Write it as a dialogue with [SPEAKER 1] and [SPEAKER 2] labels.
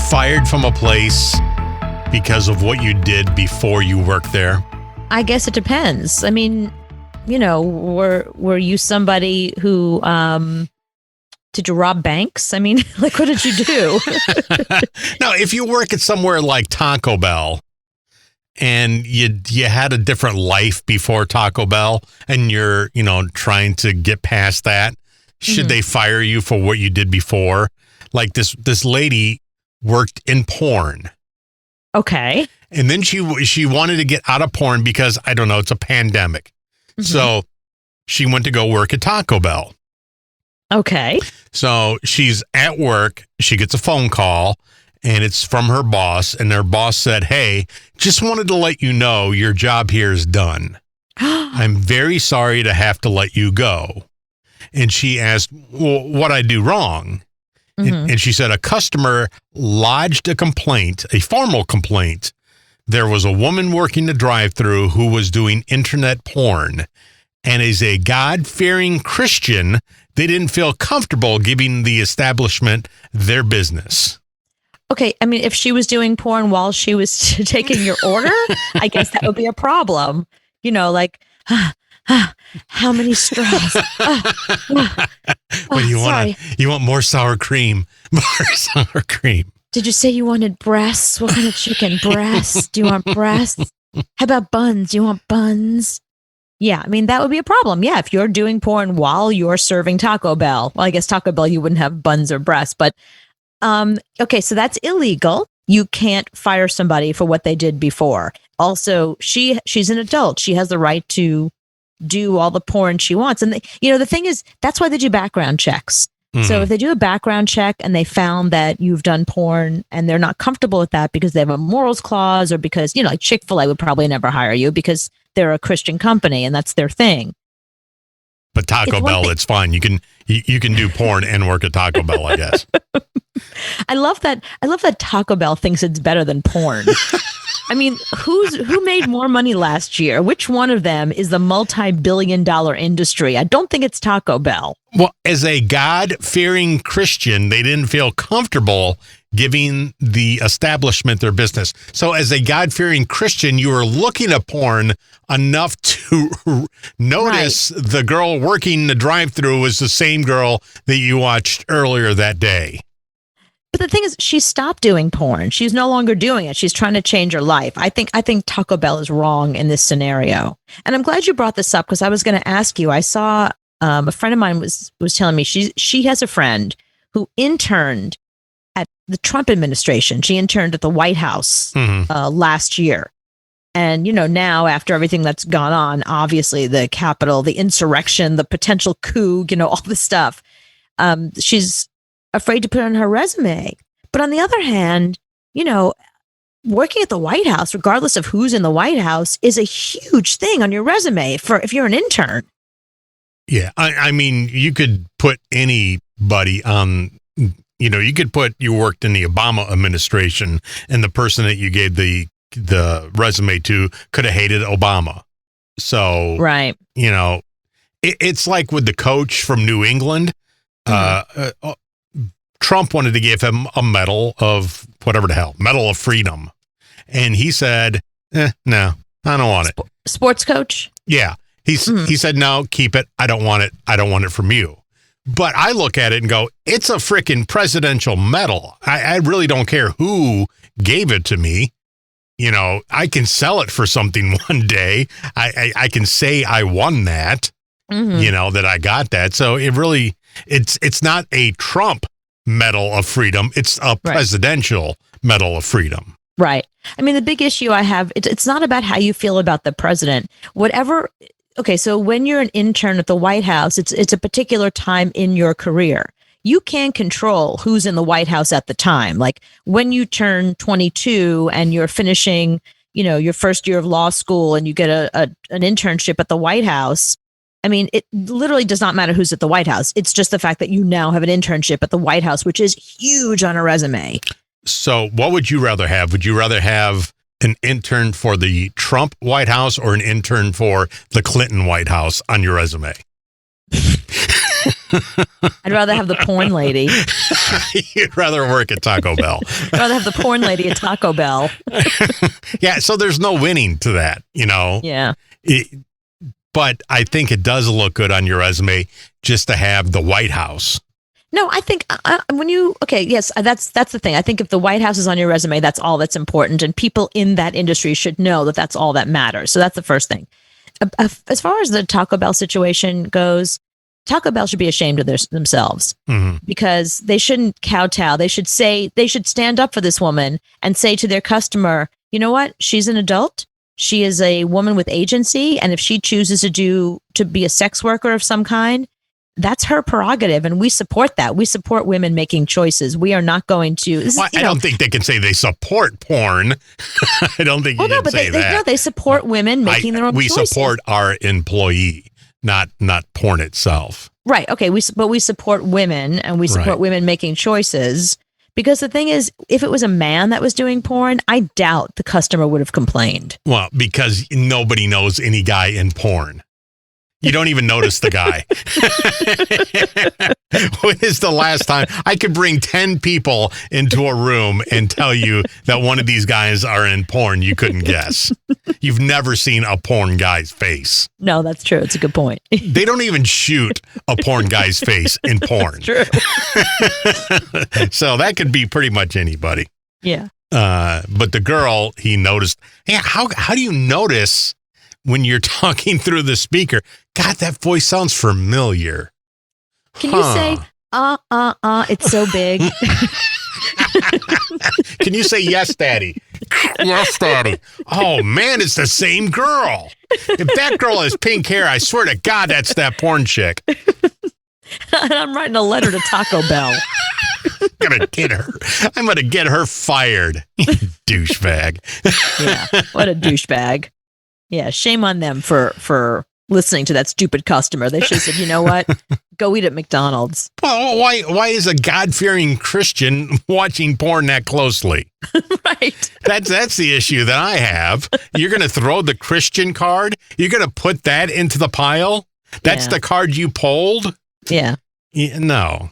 [SPEAKER 1] fired from a place because of what you did before you worked there?
[SPEAKER 2] I guess it depends. I mean, were you somebody who did you rob banks? I mean, like, what did you do?
[SPEAKER 1] No, if you work at somewhere like Taco Bell and you had a different life before Taco Bell and you're, trying to get past that, should they fire you for what you did before? Like this lady worked in porn.
[SPEAKER 2] Okay.
[SPEAKER 1] And then she wanted to get out of porn because, I don't know, it's a pandemic. So she went to go work at Taco Bell.
[SPEAKER 2] Okay.
[SPEAKER 1] So she's at work. She gets a phone call, and it's from her boss. And their boss said, "Hey, just wanted to let you know your job here is done. I'm very sorry to have to let you go." And she asked, "Well, what I do wrong?" And she said, "A customer lodged a complaint, a formal complaint. There was a woman working the drive-thru who was doing internet porn. And as a God-fearing Christian, they didn't feel comfortable giving the establishment their business."
[SPEAKER 2] Okay, I mean, if she was doing porn while she was taking your order, I guess that would be a problem. Like, how many straws?
[SPEAKER 1] What do you want? You want more sour cream? More sour cream.
[SPEAKER 2] Did you say you wanted breasts? What kind of chicken? Breasts? Do you want breasts? How about buns? Do you want buns? Yeah, I mean, that would be a problem. Yeah, if you're doing porn while you're serving Taco Bell. Well, I guess Taco Bell, you wouldn't have buns or breasts. But, okay, so that's illegal. You can't fire somebody for what they did before. Also, she's an adult. She has the right to do all the porn she wants. And, the thing is, that's why they do background checks. So if they do a background check and they found that you've done porn and they're not comfortable with that because they have a morals clause or because, like Chick-fil-A would probably never hire you because they're a Christian company and that's their thing.
[SPEAKER 1] But Taco Bell, it's fine. You can do porn and work at Taco Bell, I guess.
[SPEAKER 2] I love that Taco Bell thinks it's better than porn. I mean, who made more money last year? Which one of them is the multi-billion-dollar industry? I don't think it's Taco Bell.
[SPEAKER 1] Well, as a God-fearing Christian, they didn't feel comfortable giving the establishment their business. So as a God-fearing Christian, you were looking at porn enough to notice the girl working the drive-thru was the same girl that you watched earlier that day.
[SPEAKER 2] But the thing is, she stopped doing porn. She's no longer doing it. She's trying to change her life. I think Taco Bell is wrong in this scenario. And I'm glad you brought this up because I was going to ask you. I saw a friend of mine was telling me she has a friend who interned at the Trump administration. She interned at the White House last year. And, now after everything that's gone on, obviously the Capitol, the insurrection, the potential coup, all this stuff, she's afraid to put on her resume. But on the other hand, working at the White House, regardless of who's in the White House, is a huge thing on your resume if you're an intern.
[SPEAKER 1] Yeah. I mean, you could put anybody on, you could put you worked in the Obama administration and the person that you gave the resume to could have hated Obama. So,
[SPEAKER 2] right.
[SPEAKER 1] It's like with the coach from New England, Trump wanted to give him a medal of whatever the hell, Medal of Freedom. And he said, no, I don't want it.
[SPEAKER 2] Sports coach?
[SPEAKER 1] Yeah. He said, no, keep it. I don't want it. I don't want it from you. But I look at it and go, it's a freaking presidential medal. I really don't care who gave it to me. I can sell it for something one day. I can say I won that, that I got that. So it's not a Trump Medal of Freedom. It's a presidential Medal of Freedom.
[SPEAKER 2] Right. I mean, the big issue I have, it's not about how you feel about the president. Whatever. Okay, so when you're an intern at the White House, it's a particular time in your career. You can control who's in the White House at the time. Like when you turn 22 and you're finishing, your first year of law school and you get an internship at the White House. I mean, it literally does not matter who's at the White House. It's just the fact that you now have an internship at the White House, which is huge on a resume.
[SPEAKER 1] So what would you rather have? Would you rather have an intern for the Trump White House or an intern for the Clinton White House on your resume?
[SPEAKER 2] I'd rather have the porn lady.
[SPEAKER 1] You'd rather work at Taco Bell.
[SPEAKER 2] I'd rather have the porn lady at Taco Bell.
[SPEAKER 1] Yeah, so there's no winning to that, you know?
[SPEAKER 2] Yeah.
[SPEAKER 1] But I think it does look good on your resume just to have the White House.
[SPEAKER 2] No, I think yes, that's the thing. I think if the White House is on your resume, that's all that's important. And people in that industry should know that that's all that matters. So that's the first thing. As far as the Taco Bell situation goes, Taco Bell should be ashamed of themselves because they shouldn't kowtow. They should stand up for this woman and say to their customer, you know what? She's an adult. She is a woman with agency. And if she chooses to be a sex worker of some kind, that's her prerogative. And we support that. We support women making choices. We are not going to.
[SPEAKER 1] I don't think they can say they support porn. I don't think you can say that.
[SPEAKER 2] No, they support women making their own choices.
[SPEAKER 1] We support our employee, not porn itself.
[SPEAKER 2] Right. Okay. But we support women and we support women making choices. Because the thing is, if it was a man that was doing porn, I doubt the customer would have complained.
[SPEAKER 1] Well, because nobody knows any guy in porn. You don't even notice the guy. When is the last time? I could bring 10 people into a room and tell you that one of these guys are in porn. You couldn't guess. You've never seen a porn guy's face.
[SPEAKER 2] No, that's true. It's a good point.
[SPEAKER 1] They don't even shoot a porn guy's face in porn.
[SPEAKER 2] True.
[SPEAKER 1] So that could be pretty much anybody.
[SPEAKER 2] Yeah.
[SPEAKER 1] But the girl, he noticed. Hey, how do you notice when you're talking through the speaker? God, that voice sounds familiar.
[SPEAKER 2] Can you say, it's so big?
[SPEAKER 1] Can you say, yes, daddy? Yes, daddy. Oh, man, it's the same girl. If that girl has pink hair, I swear to God, that's that porn chick.
[SPEAKER 2] And I'm writing a letter to Taco Bell.
[SPEAKER 1] I'm going to get her fired. Douchebag.
[SPEAKER 2] Yeah, what a douchebag. Yeah, shame on them for listening to that stupid customer. They should have said, you know what? Go eat at McDonald's.
[SPEAKER 1] Well, why is a God-fearing Christian watching porn that closely?
[SPEAKER 2] Right.
[SPEAKER 1] That's the issue that I have. You're going to throw the Christian card? You're going to put that into the pile? That's the card you pulled?
[SPEAKER 2] Yeah.
[SPEAKER 1] No.